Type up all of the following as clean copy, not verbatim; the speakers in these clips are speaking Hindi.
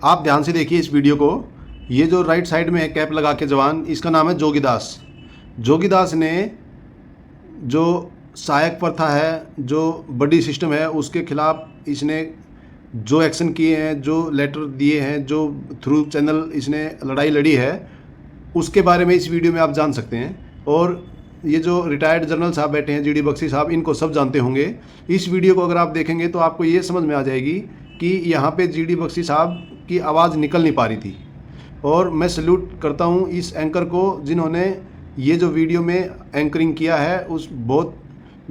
आप ध्यान से देखिए इस वीडियो को। ये जो राइट साइड में है कैप लगा के जवान, इसका नाम है जोगीदास। जोगीदास ने जो सहायक प्रथा है, जो बड़ी सिस्टम है, उसके खिलाफ इसने जो एक्शन किए हैं, जो लेटर दिए हैं, जो थ्रू चैनल इसने लड़ाई लड़ी है, उसके बारे में इस वीडियो में आप जान सकते हैं। और ये जो रिटायर्ड जनरल साहब बैठे हैं, जीडी बख्शी साहब, इनको सब जानते होंगे। इस वीडियो को अगर आप देखेंगे तो आपको ये समझ में आ जाएगी कि यहाँ पे जीडी बख्शी साहब की आवाज़ निकल नहीं पा रही थी। और मैं सल्यूट करता हूँ इस एंकर को जिन्होंने ये जो वीडियो में एंकरिंग किया है, उस बहुत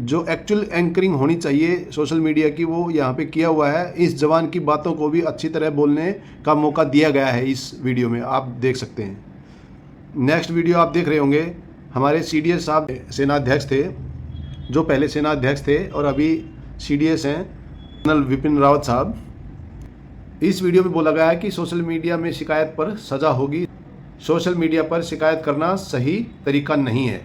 जो एक्चुअल एंकरिंग होनी चाहिए सोशल मीडिया की, वो यहाँ पे किया हुआ है। इस जवान की बातों को भी अच्छी तरह बोलने का मौका दिया गया है इस वीडियो में, आप देख सकते हैं। नेक्स्ट वीडियो आप देख रहे होंगे, हमारे सीडीएस साहब सेनाध्यक्ष थे, जो पहले सेनाध्यक्ष थे और अभी सीडीएस हैं, जनरल विपिन रावत साहब। इस वीडियो में बोला गया है कि सोशल मीडिया में शिकायत पर सज़ा होगी। सोशल मीडिया पर शिकायत करना सही तरीका नहीं है।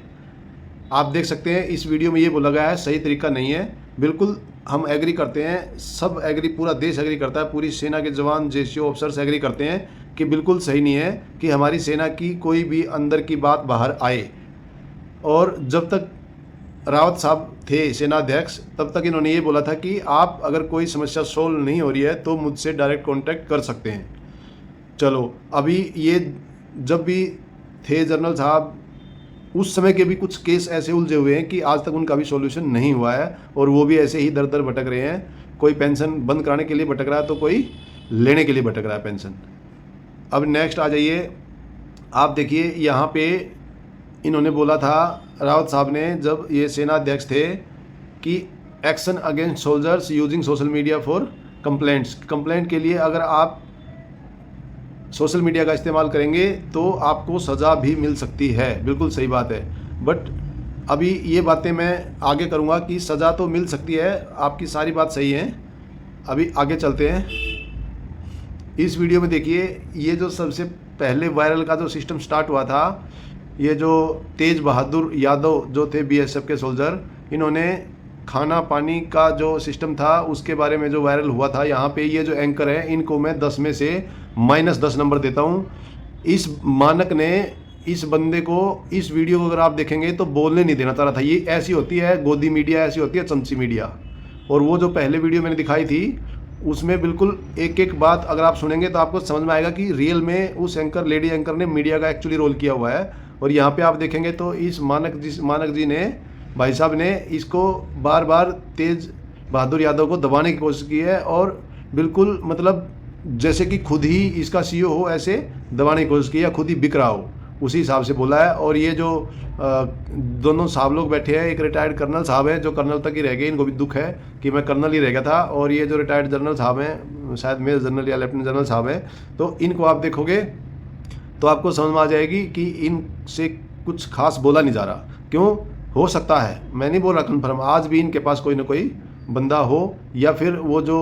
आप देख सकते हैं इस वीडियो में ये बोला गया है सही तरीका नहीं है। बिल्कुल हम एग्री करते हैं, सब एग्री, पूरा देश एग्री करता है, पूरी सेना के जवान, जेसीओ ऑफिसर्स एग्री करते हैं कि बिल्कुल सही नहीं है कि हमारी सेना की कोई भी अंदर की बात बाहर आए। और जब तक रावत साहब थे सेनाध्यक्ष, तब तक इन्होंने ये बोला था कि आप अगर कोई समस्या सोल्व नहीं हो रही है तो मुझसे डायरेक्ट कांटेक्ट कर सकते हैं। चलो, अभी ये जब भी थे जनरल साहब, उस समय के भी कुछ केस ऐसे उलझे हुए हैं कि आज तक उनका भी सॉल्यूशन नहीं हुआ है, और वो भी ऐसे ही दर दर भटक रहे हैं। कोई पेंशन बंद कराने के लिए भटक रहा है तो कोई लेने के लिए भटक रहा है पेंशन। अब नेक्स्ट आ जाइए, आप देखिए यहाँ पे इन्होंने बोला था, रावत साहब ने, जब ये सेनाध्यक्ष थे, कि action against soldiers using social media for complaints. Complaint के लिए अगर आप सोशल मीडिया का इस्तेमाल करेंगे तो आपको सज़ा भी मिल सकती है। बिल्कुल सही बात है, बट अभी ये बातें मैं आगे करूँगा कि सज़ा तो मिल सकती है, आपकी सारी बात सही है। अभी आगे चलते हैं। इस वीडियो में देखिए, ये जो सबसे पहले वायरल का जो सिस्टम स्टार्ट हुआ था, ये जो तेज बहादुर यादव जो थे बीएसएफ के सोल्जर, इन्होंने खाना पानी का जो सिस्टम था उसके बारे में जो वायरल हुआ था। यहाँ पे ये जो एंकर है, इनको मैं 10 में से -10 नंबर देता हूँ। इस मानक ने इस बंदे को, इस वीडियो को अगर आप देखेंगे तो बोलने नहीं देना चाह रहा था। ये ऐसी होती है गोदी मीडिया, ऐसी होती है चमची मीडिया। और वो जो पहले वीडियो मैंने दिखाई थी, उसमें बिल्कुल एक एक बात अगर आप सुनेंगे तो आपको समझ में आएगा कि रियल में उस एंकर, लेडी एंकर ने मीडिया का एक्चुअली रोल किया हुआ है। और यहाँ पे आप देखेंगे तो इस मानक जी ने, भाई साहब ने, इसको बार बार तेज बहादुर यादव को दबाने की कोशिश की है, और बिल्कुल मतलब जैसे कि खुद ही इसका सीईओ हो, ऐसे दबाने की कोशिश की है, खुद ही बिक रहा हो, उसी हिसाब से बोला है। और ये जो दोनों साहब लोग बैठे हैं, एक रिटायर्ड कर्नल साहब है जो कर्नल तक ही रह गए, इनको भी दुख है कि मैं कर्नल ही रह गया था। और ये जो रिटायर्ड जनरल साहब हैं, शायद मेजर जनरल या लेफ्टिनेंट जनरल साहब हैं, तो इनको आप देखोगे तो आपको समझ में आ जाएगी कि इनसे कुछ खास बोला नहीं जा रहा। क्यों? हो सकता है, मैं नहीं बोल रहा कन्फर्म, आज भी इनके पास कोई ना कोई बंदा हो, या फिर वो जो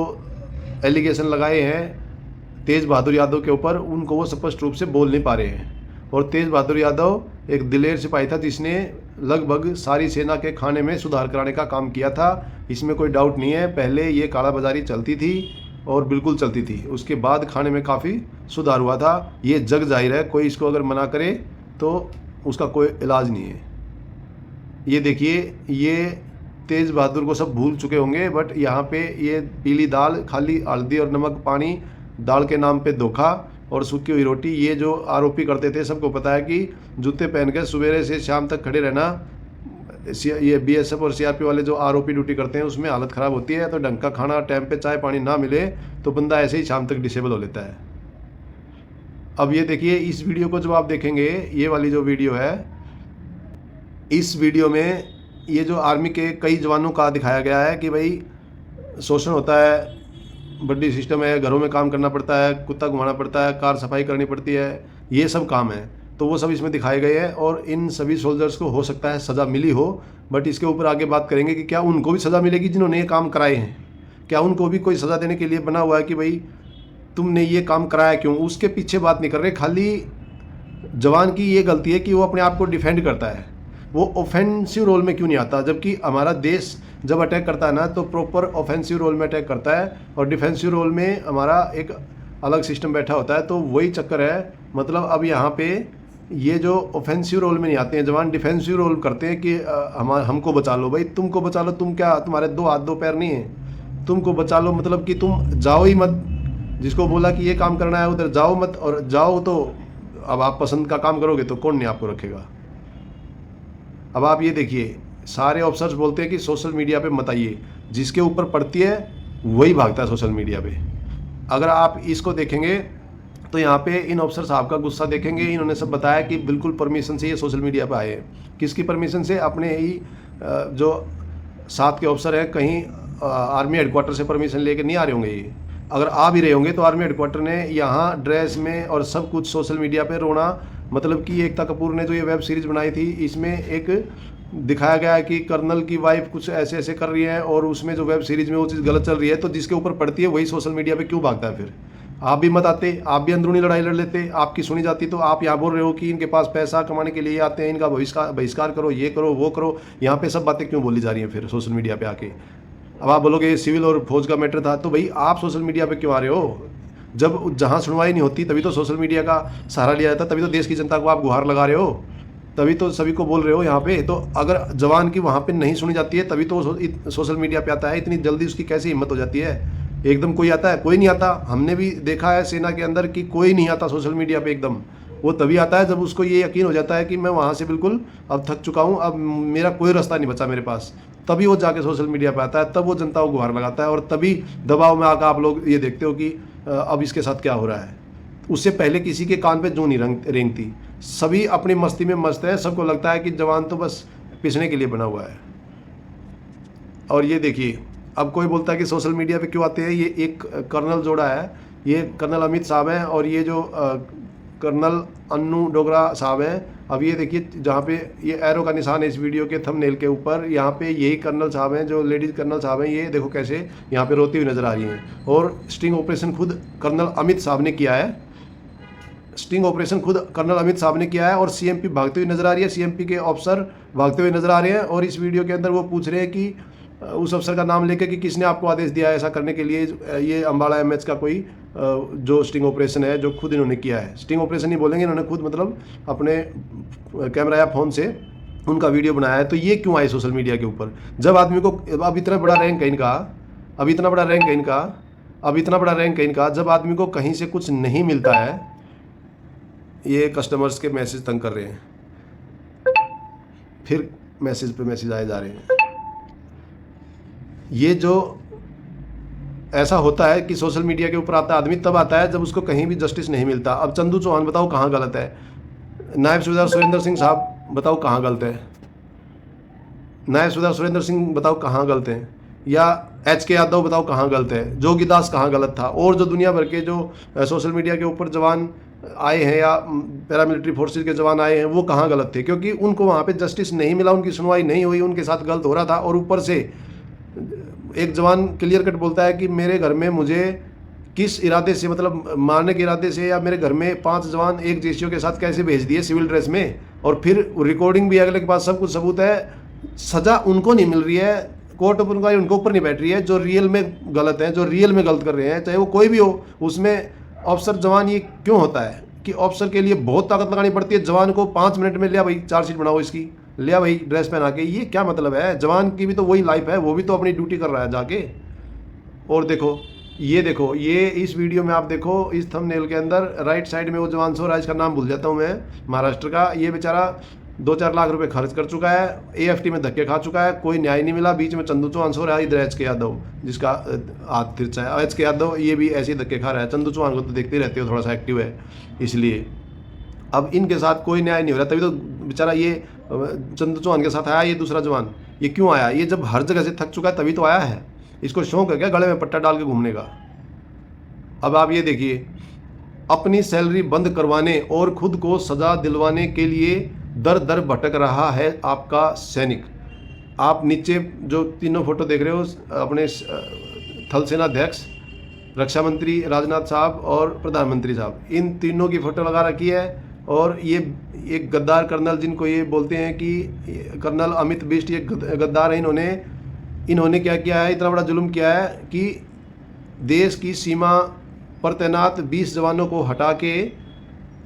एलिगेशन लगाए हैं तेज बहादुर यादव के ऊपर, उनको वो स्पष्ट रूप से बोल नहीं पा रहे हैं। और तेज बहादुर यादव एक दिलेर सिपाही था जिसने लगभग सारी सेना के खाने में सुधार कराने का काम किया था, इसमें कोई डाउट नहीं है। पहले ये कालाबाजारी चलती थी और बिल्कुल चलती थी, उसके बाद खाने में काफ़ी सुधार हुआ था। ये जग जाहिर है, कोई इसको अगर मना करे तो उसका कोई इलाज नहीं है। ये देखिए, ये तेज बहादुर को सब भूल चुके होंगे, बट यहाँ पे ये पीली दाल, खाली हल्दी और नमक पानी, दाल के नाम पे धोखा और सूखी हुई रोटी, ये जो आरोपी करते थे, सबको पता है कि जूते पहन के सुबह से शाम तक खड़े रहना, ये बीएसएफ और सीआरपी वाले जो आरओपी ड्यूटी करते हैं उसमें हालत ख़राब होती है। तो ढंग का खाना, टाइम पे चाय पानी ना मिले तो बंदा ऐसे ही शाम तक डिसेबल हो लेता है। अब ये देखिए, इस वीडियो को जब आप देखेंगे, ये वाली जो वीडियो है, इस वीडियो में ये जो आर्मी के कई जवानों का दिखाया गया है कि भाई शोषण होता है, बड़ी सिस्टम है, घरों में काम करना पड़ता है, कुत्ता घुमाना पड़ता है, कार सफाई करनी पड़ती है, ये सब काम है। तो वो सब इसमें दिखाए गए हैं। और इन सभी सोल्जर्स को हो सकता है सज़ा मिली हो, बट इसके ऊपर आगे बात करेंगे कि क्या उनको भी सज़ा मिलेगी जिन्होंने ये काम कराए हैं। क्या उनको भी कोई सज़ा देने के लिए बना हुआ है कि भाई तुमने ये काम कराया क्यों? उसके पीछे बात नहीं कर रहे। खाली जवान की ये गलती है कि वो अपने आप को डिफेंड करता है, वो ऑफेंसिव रोल में क्यों नहीं आता? जबकि हमारा देश जब अटैक करता है ना, तो प्रॉपर ऑफेंसिव रोल में अटैक करता है, और डिफेंसिव रोल में हमारा एक अलग सिस्टम बैठा होता है। तो वही चक्कर है, मतलब अब यहाँ पे ये जो ऑफेंसिव रोल में नहीं आते हैं जवान, डिफेंसिव रोल करते हैं कि हमको बचा लो। भाई तुमको बचा लो, तुम क्या, तुम्हारे 2 हाथ 2 पैर नहीं है, तुमको बचा लो मतलब कि तुम जाओ ही मत। जिसको बोला कि ये काम करना है उधर जाओ मत, और जाओ तो अब आप पसंद का काम करोगे तो कौन नहीं आपको रखेगा। अब आप ये देखिए, सारे ऑफिसर्स बोलते हैं कि सोशल मीडिया पे मत आइए, जिसके ऊपर पड़ती है वही भागता है सोशल मीडिया पे। अगर आप इसको देखेंगे तो यहाँ पे इन ऑफिसर साहब का गुस्सा देखेंगे, इन्होंने सब बताया कि बिल्कुल परमिशन से ये सोशल मीडिया पे आए हैं। किसकी परमिशन से? अपने ही जो साथ के ऑफिसर हैं, कहीं आर्मी हेडक्वार्टर से परमिशन लेके नहीं आ रहे होंगे ये। अगर आ भी रहे होंगे तो आर्मी हेडक्वार्टर ने यहाँ ड्रेस में और सब कुछ सोशल मीडिया पे रोना, मतलब कि एकता कपूर ने जो ये वेब सीरीज़ बनाई थी इसमें एक दिखाया गया है कि कर्नल की वाइफ कुछ ऐसे ऐसे कर रही है, और उसमें जो वेब सीरीज़ में वो चीज़ गलत चल रही है, तो जिसके ऊपर पड़ती है वही सोशल मीडिया पे क्यों भागता है? फिर आप भी मत आते, आप भी अंदरूनी लड़ाई लड़ लेते, आपकी सुनी जाती। तो आप यहाँ बोल रहे हो कि इनके पास पैसा कमाने के लिए आते हैं, इनका बहिष्कार करो, ये करो वो करो। यहाँ पे सब बातें क्यों बोली जा रही हैं फिर सोशल मीडिया पे आके? अब आप बोलोगे सिविल और फौज का मैटर था, तो भाई आप सोशल मीडिया पे क्यों आ रहे हो? जब जहाँ सुनवाई नहीं होती तभी तो सोशल मीडिया का सहारा लिया जाता, तभी तो देश की जनता को आप गुहार लगा रहे हो, तभी तो सभी को बोल रहे हो यहाँ पे। तो अगर जवान की वहाँ पे नहीं सुनी जाती है तभी तो सोशल मीडिया पे आता है। इतनी जल्दी उसकी कैसी हिम्मत हो जाती है? एकदम कोई आता है? कोई नहीं आता। हमने भी देखा है सेना के अंदर कि कोई नहीं आता सोशल मीडिया पे एकदम। वो तभी आता है जब उसको ये यकीन हो जाता है कि मैं वहाँ से बिल्कुल अब थक चुका हूँ, अब मेरा कोई रास्ता नहीं बचा मेरे पास, तभी वो जाके सोशल मीडिया पे आता है, तब वो जनता को गुहार लगाता है, और तभी दबाव में आकर आप लोग ये देखते हो कि अब इसके साथ क्या हो रहा है। उससे पहले किसी के कान पे जूं नहीं रेंगती, सभी अपनी मस्ती में मस्त है, सबको लगता है कि जवान तो बस पिसने के लिए बना हुआ है। और ये देखिए, अब कोई बोलता है कि सोशल मीडिया पे क्यों आते हैं, ये एक कर्नल जोड़ा है, ये कर्नल अमित साहब हैं और ये जो कर्नल अन्नू डोगरा साहब हैं। अब ये देखिए जहाँ पे ये एरो का निशान है इस वीडियो के थंबनेल के ऊपर, यहाँ पे यही कर्नल साहब हैं, जो लेडीज़ कर्नल साहब हैं। ये देखो कैसे यहाँ पे रोती हुई नज़र आ रही हैं। और स्टिंग ऑपरेशन खुद कर्नल अमित साहब ने किया है, स्टिंग ऑपरेशन खुद कर्नल अमित साहब ने किया है। और सीएमपी भागते हुए नजर आ रही है, सीएमपी के ऑफिसर भागते हुए नजर आ रहे हैं। और इस वीडियो के अंदर वो पूछ रहे हैं कि उस अफसर का नाम लेकर कि किसने आपको आदेश दिया है ऐसा करने के लिए। ये अम्बाला एमएच का कोई जो स्टिंग ऑपरेशन है जो खुद इन्होंने किया है, स्टिंग ऑपरेशन नहीं बोलेंगे, इन्होंने खुद मतलब अपने कैमरा या फ़ोन से उनका वीडियो बनाया है। तो ये क्यों आए सोशल मीडिया के ऊपर? जब आदमी को अब इतना बड़ा रैंक है इनका, अब इतना बड़ा रैंक है इनका, अब इतना बड़ा रैंक है इनका, जब आदमी को कहीं से कुछ नहीं मिलता है, ये कस्टमर्स के मैसेज तंग कर रहे हैं, फिर मैसेज पे मैसेज आए जा रहे हैं। ये जो ऐसा होता है कि सोशल मीडिया के ऊपर आता है आदमी, तब आता है जब उसको कहीं भी जस्टिस नहीं मिलता। अब चंदू चौहान बताओ कहाँ गलत है, नायब सूबेदार सुरेंद्र सिंह साहब बताओ कहाँ गलत है, नायब सूबेदार सुरेंद्र सिंह बताओ कहाँ गलत हैं, या HK यादव बताओ कहाँ गलत है, जोगीदास कहाँ गलत था, और जो दुनिया भर के जो सोशल मीडिया के ऊपर जवान आए हैं या पैरामिलिट्री फोर्सेज के जवान आए हैं वो कहाँ गलत थे? क्योंकि उनको वहाँ पे जस्टिस नहीं मिला, उनकी सुनवाई नहीं हुई, उनके साथ गलत हो रहा था। और ऊपर से एक जवान क्लियर कट बोलता है कि मेरे घर में मुझे किस इरादे से, मतलब मारने के इरादे से, या मेरे घर में 5 जवान एक जेसीओ के साथ कैसे भेज दिए सिविल ड्रेस में, और फिर रिकॉर्डिंग भी अगले के पास सब कुछ सबूत है। सज़ा उनको नहीं मिल रही है, कोर्ट ऑफ इंक्वायरी उनको ऊपर नहीं बैठ रही है, जो रियल में गलत है, जो रियल में गलत कर रहे हैं, चाहे वो कोई भी हो। उसमें ऑफिसर जवान ये क्यों होता है कि ऑफिसर के लिए बहुत ताकत लगानी पड़ती है, जवान को 5 मिनट में लिया भाई चार्जशीट बनाओ इसकी, लिया भाई ड्रेस पहना के। ये क्या मतलब है? जवान की भी तो वही लाइफ है, वो भी तो अपनी ड्यूटी कर रहा है जाके। और देखो ये इस वीडियो में आप देखो, इस थंबनेल के अंदर राइट साइड में वो जवान सो रहा है, इसका नाम भूल जाता हूँ मैं, महाराष्ट्र का। ये बेचारा 2-4 लाख रुपए खर्च कर चुका है, AFT में धक्के खा चुका है, कोई न्याय नहीं मिला। बीच में चंदू चौहान सो रहा है, इधर HK यादव जिसका हाथ तिरछा है, HK यादव ये भी ऐसे ही धक्के खा रहा है। चंदू चौहान को तो देखते ही रहते हो, थोड़ा सा एक्टिव है इसलिए। अब इनके साथ कोई न्याय नहीं हो रहा, तभी तो बेचारा ये चंदू चौहान के साथ आया ये दूसरा जवान। ये क्यों आया? ये जब हर जगह से थक चुका है तभी तो आया है। इसको शौक है क्या गले में पट्टा डाल के घूमने का? अब आप ये देखिए, अपनी सैलरी बंद करवाने और खुद को सजा दिलवाने के लिए दर दर भटक रहा है आपका सैनिक। आप नीचे जो तीनों फोटो देख रहे हो, अपने थल सेना अध्यक्ष, रक्षा मंत्री राजनाथ साहब और प्रधानमंत्री साहब, इन तीनों की फ़ोटो लगा रखी है। और ये एक गद्दार कर्नल, जिनको ये बोलते हैं कि कर्नल अमित बिष्ट, ये गद्दार है। इन्होंने क्या किया है? इतना बड़ा जुल्म किया है कि देश की सीमा पर तैनात 20 जवानों को हटा के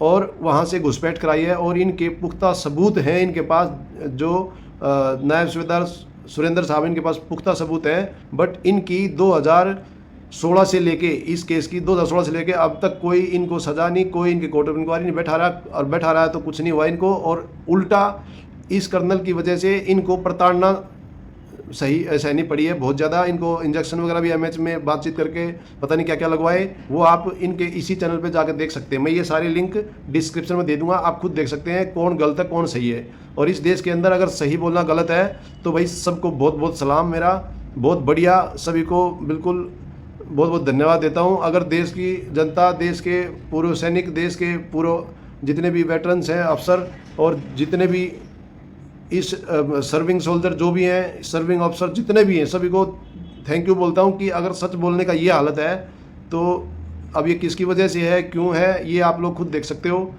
और वहाँ से घुसपैठ कराई है। और इनके पुख्ता सबूत हैं इनके पास, जो नायब सूबेदार सुरेंद्र साहब, इनके पास पुख्ता सबूत हैं। बट इनकी 2016 से लेके, इस केस की 2016 से लेके अब तक कोई इनको सज़ा नहीं, कोई इनके कोर्ट ऑफ इंक्वायरी नहीं बैठा रहा, और बैठा रहा है तो कुछ नहीं हुआ इनको। और उल्टा इस कर्नल की वजह से इनको प्रताड़ना सहनी पड़ी है बहुत ज़्यादा। इनको इंजेक्शन वगैरह भी एमएच में बातचीत करके पता नहीं क्या क्या लगवाए, वो आप इनके इसी चैनल पे जाकर देख सकते हैं। मैं ये सारे लिंक डिस्क्रिप्शन में दे दूंगा, आप खुद देख सकते हैं कौन गलत है कौन सही है। और इस देश के अंदर अगर सही बोलना गलत है तो भाई सबको बहुत बहुत सलाम मेरा, बहुत बढ़िया, सभी को बिल्कुल बहुत बहुत धन्यवाद देता हूँ। अगर देश की जनता, देश के पूर्व सैनिक, देश के पूर्व जितने भी वेटरन्स हैं, अफसर, और जितने भी इस सर्विंग सोल्जर जो भी हैं, सर्विंग ऑफिसर जितने भी हैं, सभी को थैंक यू बोलता हूं कि अगर सच बोलने का ये हालत है तो अब ये किसकी वजह से है, क्यों है, ये आप लोग खुद देख सकते हो।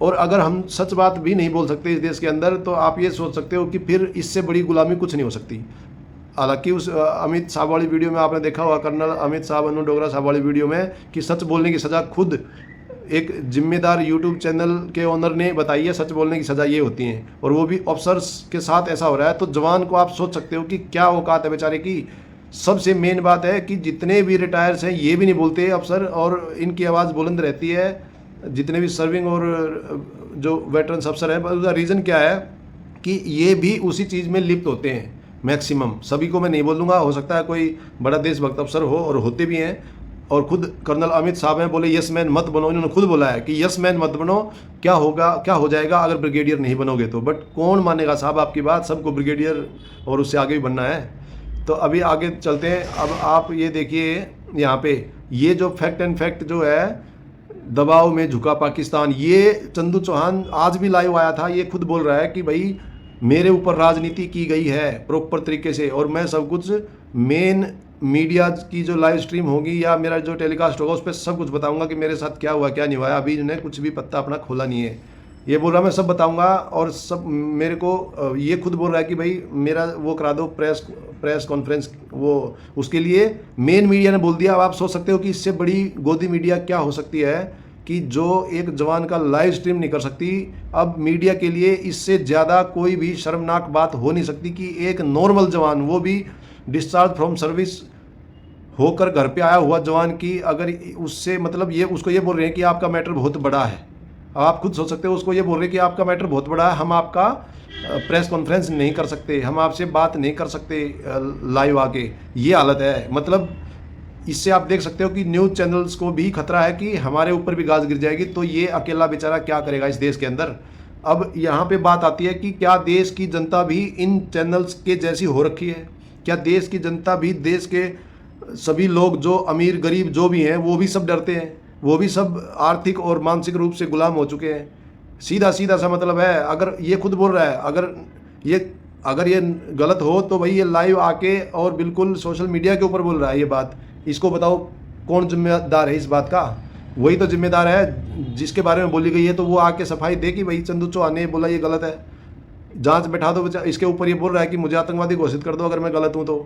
और अगर हम सच बात भी नहीं बोल सकते इस देश के अंदर तो आप ये सोच सकते हो कि फिर इससे बड़ी गुलामी कुछ नहीं हो सकती। हालांकि उस अमित साहब वाली वीडियो में आपने देखा होगा, कर्नल अमित साहब, अनु डोगरा साहब वाली वीडियो में, कि सच बोलने की सज़ा खुद एक जिम्मेदार यूट्यूब चैनल के ओनर ने बताई है, सच बोलने की सज़ा ये होती है। और वो भी ऑफिसर्स के साथ ऐसा हो रहा है, तो जवान को आप सोच सकते हो कि क्या औकात है बेचारे की। सबसे मेन बात है कि जितने भी रिटायर्स हैं ये भी नहीं बोलते अफसर, और इनकी आवाज़ बुलंद रहती है, जितने भी सर्विंग और जो वेटरन्स अफसर हैं। उसका रीज़न क्या है कि ये भी उसी चीज़ में लिप्त होते हैं मैक्सिमम। सभी को मैं नहीं बोलूँगा, हो सकता है कोई बड़ा देशभक्त अफसर हो, और होते भी हैं। और खुद कर्नल अमित साहब हैं, बोले यस मैन मत बनो, इन्होंने खुद बोला है कि यस मैन मत बनो, क्या होगा, क्या हो जाएगा अगर ब्रिगेडियर नहीं बनोगे तो। बट कौन मानेगा साहब आपकी बात, सबको ब्रिगेडियर और उससे आगे भी बनना है। तो अभी आगे चलते हैं। अब आप ये देखिए यहाँ पे, ये जो फैक्ट एंड फैक्ट जो है, दबाव में झुका पाकिस्तान, ये चंदू चौहान आज भी लाइव आया था, ये खुद बोल रहा है कि भाई मेरे ऊपर राजनीति की गई है प्रॉपर तरीके से, और मैं सब कुछ मेन मीडिया की जो लाइव स्ट्रीम होगी या मेरा जो टेलीकास्ट होगा उस पर सब कुछ बताऊंगा कि मेरे साथ क्या हुआ क्या नहीं हुआ। अभी इन्हें कुछ भी पत्ता अपना खोला नहीं है, ये बोल रहा मैं सब बताऊंगा। और सब मेरे को ये खुद बोल रहा है कि भाई मेरा वो करा दो प्रेस कॉन्फ्रेंस, वो उसके लिए मेन मीडिया ने बोल दिया। अब आप सोच सकते हो कि इससे बड़ी गोदी मीडिया क्या हो सकती है कि जो एक जवान का लाइव स्ट्रीम नहीं कर सकती। अब मीडिया के लिए इससे ज़्यादा कोई भी शर्मनाक बात हो नहीं सकती कि एक नॉर्मल जवान, वो भी डिस्चार्ज फ्रॉम सर्विस होकर घर पे आया हुआ जवान की, अगर उससे मतलब ये उसको ये बोल रहे हैं कि आपका मैटर बहुत बड़ा है। आप खुद सोच सकते हो, उसको ये बोल रहे हैं कि आपका मैटर बहुत बड़ा है, हम आपका प्रेस कॉन्फ्रेंस नहीं कर सकते, हम आपसे बात नहीं कर सकते लाइव आके, ये हालत है। मतलब इससे आप देख सकते हो कि न्यूज़ चैनल्स को भी खतरा है कि हमारे ऊपर भी गाज गिर जाएगी, तो ये अकेला बेचारा क्या करेगा इस देश के अंदर। अब यहाँ पे बात आती है कि क्या देश की जनता भी इन चैनल्स के जैसी हो रखी है? क्या देश की जनता भी, देश के सभी लोग जो अमीर गरीब जो भी हैं वो भी सब डरते हैं, वो भी सब आर्थिक और मानसिक रूप से गुलाम हो चुके हैं? सीधा सीधा सा मतलब है। अगर ये खुद बोल रहा है, अगर ये गलत हो तो भाई ये लाइव आके और बिल्कुल सोशल मीडिया के ऊपर बोल रहा है ये बात, इसको बताओ कौन जिम्मेदार है इस बात का? वही तो जिम्मेदार है जिसके बारे में बोली गई है, तो वो आके सफाई दे कि भाई चंदू चौहान ने बोला ये गलत है, जांच बैठा दो। इसके ऊपर ये बोल रहा है कि मुझे आतंकवादी घोषित कर दो अगर मैं गलत हूँ तो,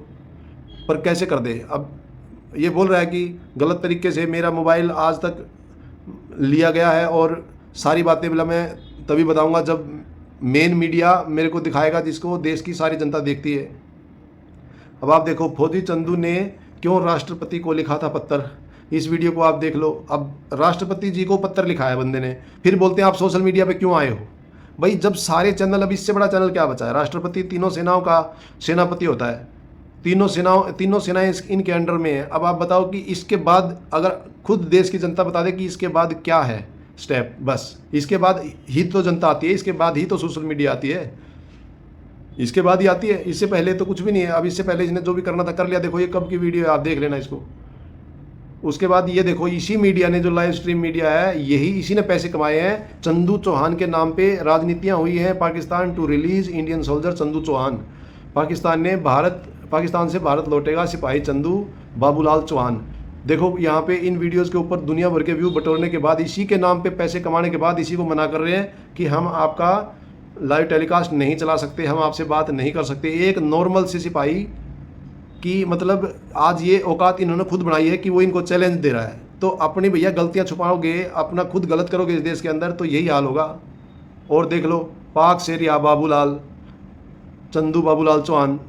पर कैसे कर दे? अब ये बोल रहा है कि गलत तरीके से मेरा मोबाइल आज तक लिया गया है, और सारी बातें बोला मैं तभी बताऊंगा जब मेन मीडिया मेरे को दिखाएगा, जिसको देश की सारी जनता देखती है। अब आप देखो फौजी चंदू ने क्यों राष्ट्रपति को लिखा था पत्र, इस वीडियो को आप देख लो। अब राष्ट्रपति जी को पत्र लिखा है बंदे ने, फिर बोलते हैं आप सोशल मीडिया पे क्यों आए हो? भाई जब सारे चैनल, अब इससे बड़ा चैनल क्या बचा है? राष्ट्रपति तीनों सेनाओं का सेनापति होता है, तीनों सेनाएं इनके अंडर में है। अब आप बताओ कि इसके बाद अगर खुद देश की जनता बता दे कि इसके बाद क्या है स्टेप, बस इसके बाद ही तो जनता आती है, इसके बाद ही तो सोशल मीडिया आती है, इसके बाद ही आती है, इससे पहले तो कुछ भी नहीं है। अब इससे पहले इसने जो भी करना था कर लिया। देखो ये कब की वीडियो है, आप देख लेना इसको। उसके बाद ये देखो इसी मीडिया ने, जो लाइव स्ट्रीम मीडिया है, यही इसी ने पैसे कमाए हैं। चंदू चौहान के नाम पे राजनीतियाँ हुई हैं। Pakistan to release Indian soldier Chandu Chauhan, Pakistan से भारत लौटेगा सिपाही चंदू बाबूलाल चौहान। देखो यहाँ पे इन वीडियोस के ऊपर दुनिया भर के व्यू बटोरने के बाद, इसी के नाम पे पैसे कमाने के बाद इसी को मना कर रहे हैं कि हम आपका लाइव टेलीकास्ट नहीं चला सकते, हम आपसे बात नहीं कर सकते। एक नॉर्मल से सिपाही की मतलब आज ये औकात इन्होंने खुद बनाई है कि वो इनको चैलेंज दे रहा है। तो अपनी भैया गलतियां छुपाओगे, अपना खुद गलत करोगे इस देश के अंदर, तो यही हाल होगा। और देख लो पाक शेरिया बाबूलाल, चंदू बाबूलाल चौहान,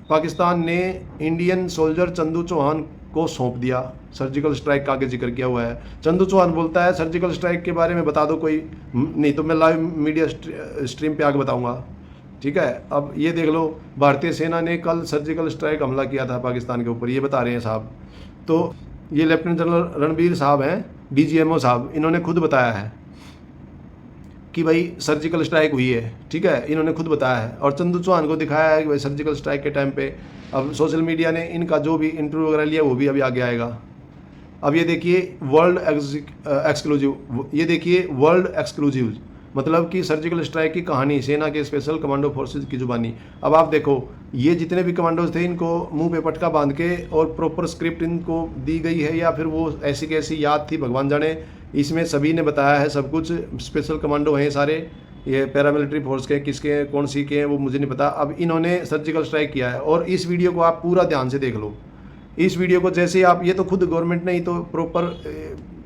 पाकिस्तान ने इंडियन सोल्जर चंदू चौहान को सौंप दिया। सर्जिकल स्ट्राइक का आगे जिक्र किया हुआ है। चंदू चौहान बोलता है सर्जिकल स्ट्राइक के बारे में बता दो कोई, नहीं तो मैं लाइव मीडिया स्ट्रीम पे आगे बताऊंगा। ठीक है, अब ये देख लो भारतीय सेना ने कल सर्जिकल स्ट्राइक हमला किया था पाकिस्तान के ऊपर, ये बता रहे हैं साहब। तो ये लेफ्टिनेंट जनरल रणबीर साहब हैं, DGMO साहब, इन्होंने खुद बताया है कि भाई सर्जिकल स्ट्राइक हुई है। ठीक है, इन्होंने खुद बताया है और चंदू चौहान को दिखाया है कि भाई सर्जिकल स्ट्राइक के टाइम पे। अब सोशल मीडिया ने इनका जो भी इंटरव्यू वगैरह लिया वो भी अभी आगे आएगा। अब ये देखिए वर्ल्ड एक्सक्लूसिव, ये देखिए वर्ल्ड एक्सक्लूसिव, मतलब कि सर्जिकल स्ट्राइक की कहानी, सेना के स्पेशल कमांडो फोर्सेज की जुबानी। अब आप देखो ये जितने भी कमांडोज थे इनको मुंह पे पटका बांध के और प्रॉपर स्क्रिप्ट इनको दी गई है या फिर वो ऐसी कैसी याद थी भगवान जाने, इसमें सभी ने बताया है सब कुछ। स्पेशल कमांडो हैं सारे, ये पैरामिलिट्री फोर्स के किसके कौन सी के हैं वो मुझे नहीं पता। अब इन्होंने सर्जिकल स्ट्राइक किया है और इस वीडियो को आप पूरा ध्यान से देख लो। इस वीडियो को जैसे आप, ये तो खुद गवर्नमेंट ने ही तो प्रॉपर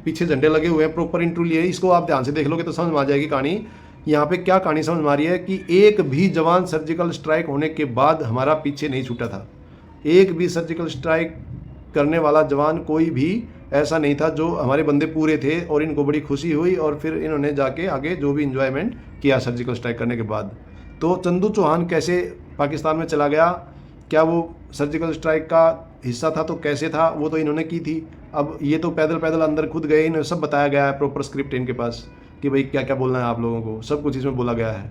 पीछे झंडे लगे हुए हैं, प्रॉपर इंटरव्यू लिए, इसको आप ध्यान से देख लोगे तो समझ में आ जाएगी कहानी। यहाँ पे क्या कहानी समझ में आ रही है कि एक भी जवान सर्जिकल स्ट्राइक होने के बाद हमारा पीछे नहीं छूटा था। एक भी सर्जिकल स्ट्राइक करने वाला जवान कोई भी ऐसा नहीं था, जो हमारे बंदे पूरे थे और इनको बड़ी खुशी हुई और फिर इन्होंने जाके आगे जो भी इंजॉयमेंट किया सर्जिकल स्ट्राइक करने के बाद। तो चंदू चौहान कैसे पाकिस्तान में चला गया, क्या वो सर्जिकल स्ट्राइक का हिस्सा था, तो कैसे था, वो तो इन्होंने की थी। अब ये तो पैदल पैदल अंदर खुद गए, इन्हें सब बताया गया है, प्रॉपर स्क्रिप्ट इनके पास कि भाई क्या क्या बोलना है आप लोगों को, सब कुछ इसमें बोला गया है।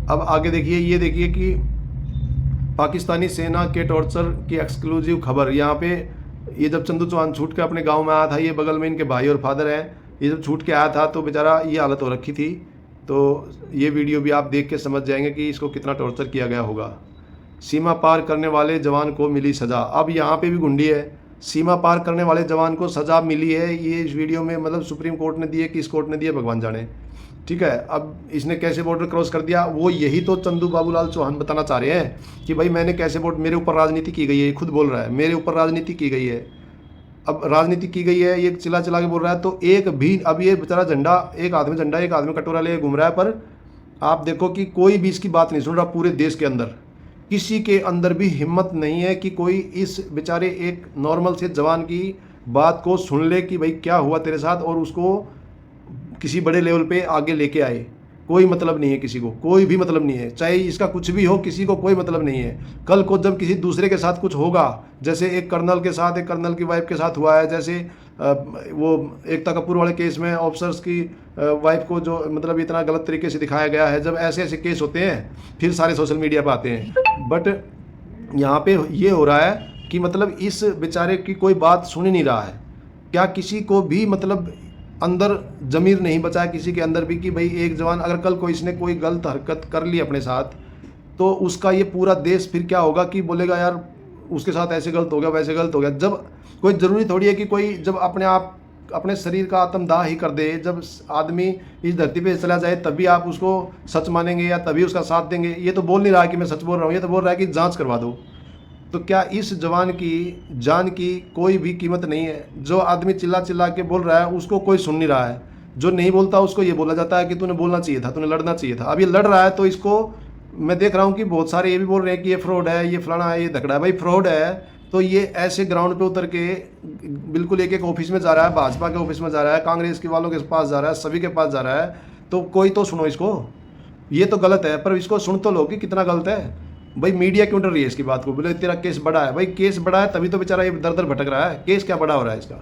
अब आगे देखिए, ये देखिए कि पाकिस्तानी सेना के टॉर्चर की एक्सक्लूसिव खबर। यहाँ पे ये जब चंदू चौहान छूट के अपने गांव में आया था, ये बगल में इनके भाई और फादर हैं, ये जब छूट के आया था तो बेचारा ये हालत हो रखी थी। तो ये वीडियो भी आप देख के समझ जाएंगे कि इसको कितना टॉर्चर किया गया होगा। सीमा पार करने वाले जवान को मिली सज़ा। अब यहाँ पे भी गुंडी है, सीमा पार करने वाले जवान को सज़ा मिली है। ये इस वीडियो में मतलब सुप्रीम कोर्ट ने दी है, किस कोर्ट ने दी है भगवान जाने। ठीक है, अब इसने कैसे बॉर्डर क्रॉस कर दिया, वो यही तो चंदू बाबूलाल चौहान बताना चाह रहे हैं कि भाई मैंने कैसे बॉर्डर, मेरे ऊपर राजनीति की गई है, खुद बोल रहा है मेरे ऊपर राजनीति की गई है। अब राजनीति की गई है ये चिल्ला चिल्ला के बोल रहा है, तो एक भी, अब ये बेचारा झंडा, एक आदमी कटोरा ले घूम रहा है, पर आप देखो कि कोई भी इसकी बात नहीं सुन रहा। पूरे देश के अंदर किसी के अंदर भी हिम्मत नहीं है कि कोई इस बेचारे एक नॉर्मल से जवान की बात को सुन ले कि भाई क्या हुआ तेरे साथ, और उसको किसी बड़े लेवल पे आगे लेके आए। कोई मतलब नहीं है किसी को, कोई भी मतलब नहीं है, चाहे इसका कुछ भी हो, किसी को कोई मतलब नहीं है। कल को जब किसी दूसरे के साथ कुछ होगा, जैसे एक कर्नल के साथ, एक कर्नल की वाइफ के साथ हुआ है, जैसे वो एकता कपूर वाले केस में ऑफिसर्स की वाइफ को जो मतलब इतना गलत तरीके से दिखाया गया है, जब ऐसे ऐसे केस होते हैं फिर सारे सोशल मीडिया पर आते हैं। बट यहाँ पे ये हो रहा है कि मतलब इस बेचारे की कोई बात सुन ही नहीं रहा है। क्या किसी को भी मतलब अंदर ज़मीर नहीं बचा है किसी के अंदर भी कि भाई एक जवान अगर कल को इसने कोई गलत हरकत कर ली अपने साथ, तो उसका ये पूरा देश फिर क्या होगा कि बोलेगा यार उसके साथ ऐसे गलत हो गया, वैसे गलत हो गया। जब कोई ज़रूरी थोड़ी है कि कोई जब अपने आप अपने शरीर का आत्मदाह ही कर दे, जब आदमी इस धरती पे चला जाए तभी आप उसको सच मानेंगे या तभी उसका साथ देंगे। ये तो बोल नहीं रहा है कि मैं सच बोल रहा हूँ, ये तो बोल रहा है कि जाँच करवा दो। तो क्या इस जवान की जान की कोई भी कीमत नहीं है? जो आदमी चिल्ला चिल्ला के बोल रहा है उसको कोई सुन नहीं रहा है, जो नहीं बोलता उसको ये बोला जाता है कि तूने बोलना चाहिए था, तूने लड़ना चाहिए था। अब ये लड़ रहा है तो इसको मैं देख रहा हूँ कि बहुत सारे ये भी बोल रहे हैं कि ये फ्रॉड है, ये फलाना है, ये धकड़ा है। भाई फ्रॉड है तो ये ऐसे ग्राउंड पे उतर के बिल्कुल एक एक ऑफिस में जा रहा है, भाजपा के ऑफिस में जा रहा है, कांग्रेस के वालों के पास जा रहा है, सभी के पास जा रहा है। तो कोई तो सुनो इसको, ये तो गलत है पर इसको सुन तो लो कि कितना गलत है। भाई मीडिया क्यों डर रही है इसकी बात को, बोले तेरा केस बड़ा है। भाई केस बड़ा है तभी तो बेचारा ये दर दर भटक रहा है। केस क्या बड़ा हो रहा है इसका?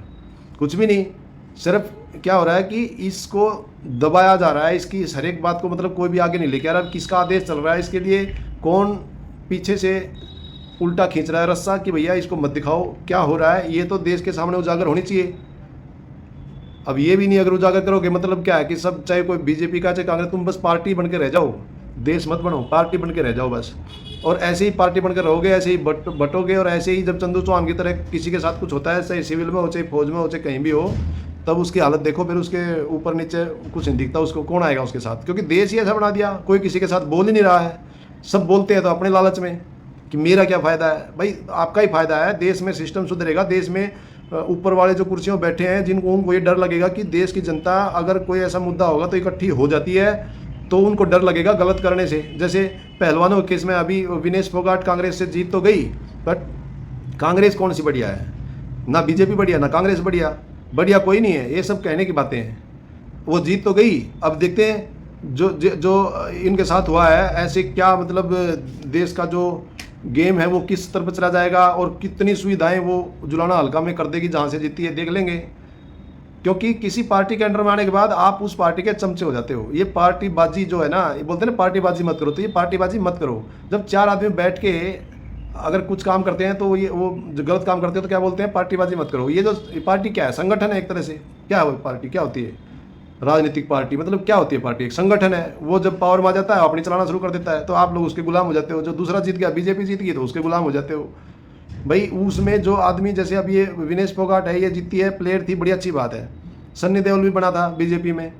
कुछ भी नहीं। सिर्फ क्या हो रहा है कि इसको दबाया जा रहा है, इसकी हर एक बात को मतलब कोई भी आगे नहीं लेके आ रहा। किसका आदेश चल रहा है इसके लिए, कौन पीछे से उल्टा खींच रहा है रस्सा कि भैया इसको मत दिखाओ क्या हो रहा है, ये तो देश के सामने उजागर होनी चाहिए। अब ये भी नहीं अगर उजागर करोगे मतलब क्या है कि सब, चाहे कोई बीजेपी का चाहे कांग्रेस, तुम बस पार्टी बन के रह जाओ, देश मत बनो, पार्टी बन के रह जाओ बस। और ऐसे ही पार्टी बनकर रहोगे, ऐसे ही बटोगे। और ऐसे ही जब चंदू चौहान की तरह किसी के साथ कुछ होता है, चाहे सिविल में हो, चाहे फौज में हो, चाहे कहीं भी हो, तब उसकी हालत देखो। फिर उसके ऊपर नीचे कुछ नहीं दिखता, उसको कौन आएगा उसके साथ, क्योंकि देश ही ऐसा बना दिया। कोई किसी के साथ बोल ही नहीं रहा है, सब बोलते हैं तो अपने लालच में कि मेरा क्या फ़ायदा है। भाई आपका ही फ़ायदा है, देश में सिस्टम सुधरेगा, देश में ऊपर वाले जो कुर्सियों में बैठे हैं, जिनको उनको ये डर लगेगा कि देश की जनता अगर कोई ऐसा मुद्दा होगा तो इकट्ठी हो जाती है, तो उनको डर लगेगा गलत करने से। जैसे पहलवानों के केस में अभी विनेश फोगाट कांग्रेस से जीत तो गई, बट कांग्रेस कौन सी बढ़िया है? ना बीजेपी बढ़िया, ना कांग्रेस बढ़िया, बढ़िया कोई नहीं है। ये सब कहने की बातें हैं। वो जीत तो गई, अब देखते हैं जो इनके साथ हुआ है, ऐसे क्या मतलब देश का जो गेम है वो किस स्तर पर चला जाएगा और कितनी सुविधाएं वो जुलाना हल्का में कर देगी जहाँ से जीती है, देख लेंगे। क्योंकि किसी पार्टी के अंडर में आने के बाद आप उस पार्टी के चमचे हो जाते हो। ये पार्टीबाजी जो है ना, ये बोलते हैं ना पार्टीबाजी मत करो, तो ये पार्टीबाजी मत करो। जब 4 आदमी बैठ के अगर कुछ काम करते हैं तो वो जो गलत काम करते हैं तो क्या बोलते हैं? पार्टीबाजी मत करो। ये जो पार्टी क्या है? संगठन है एक तरह से। क्या है पार्टी? क्या होती है? राजनीतिक पार्टी मतलब क्या होती है? पार्टी एक संगठन है। वो जब पावर में आ जाता है अपनी चलाना शुरू कर देता है, तो आप लोग उसके गुलाम हो जाते हो। जो दूसरा जीत गया, बीजेपी जीत गई, तो उसके गुलाम हो जाते हो भाई। उसमें जो आदमी, जैसे अब ये विनेश फोगाट है, ये जीती है, प्लेयर थी, बड़ी अच्छी बात है। सन्नी देओल भी बना था बीजेपी में,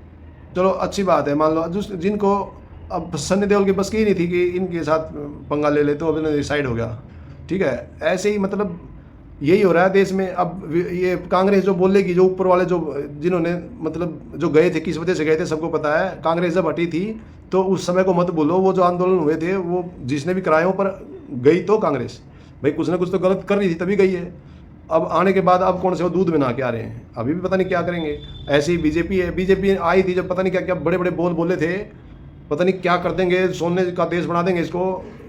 चलो अच्छी बात है, मान लो। जिनको अब सन्नी देओल की बस की नहीं थी कि इनके साथ पंगा ले ले, तो अब डिसाइड हो गया, ठीक है। ऐसे ही मतलब यही हो रहा है देश में। अब ये कांग्रेस जो बोलेगी, जो ऊपर वाले जो जिन्होंने मतलब जो गए थे, किस वजह से गए थे सबको पता है। कांग्रेस जब हटी थी तो उस समय को मत बोलो। वो जो आंदोलन हुए थे वो जिसने भी कराए पर गई तो कांग्रेस, भाई कुछ ना कुछ तो गलत कर रही थी तभी गई है। अब आने के बाद अब कौन से वो दूध बना के आ रहे हैं, अभी भी पता नहीं क्या करेंगे। ऐसे ही बीजेपी है, बीजेपी आई थी जब पता नहीं क्या क्या बड़े बड़े बोले थे, पता नहीं क्या कर देंगे, सोने का देश बना देंगे इसको,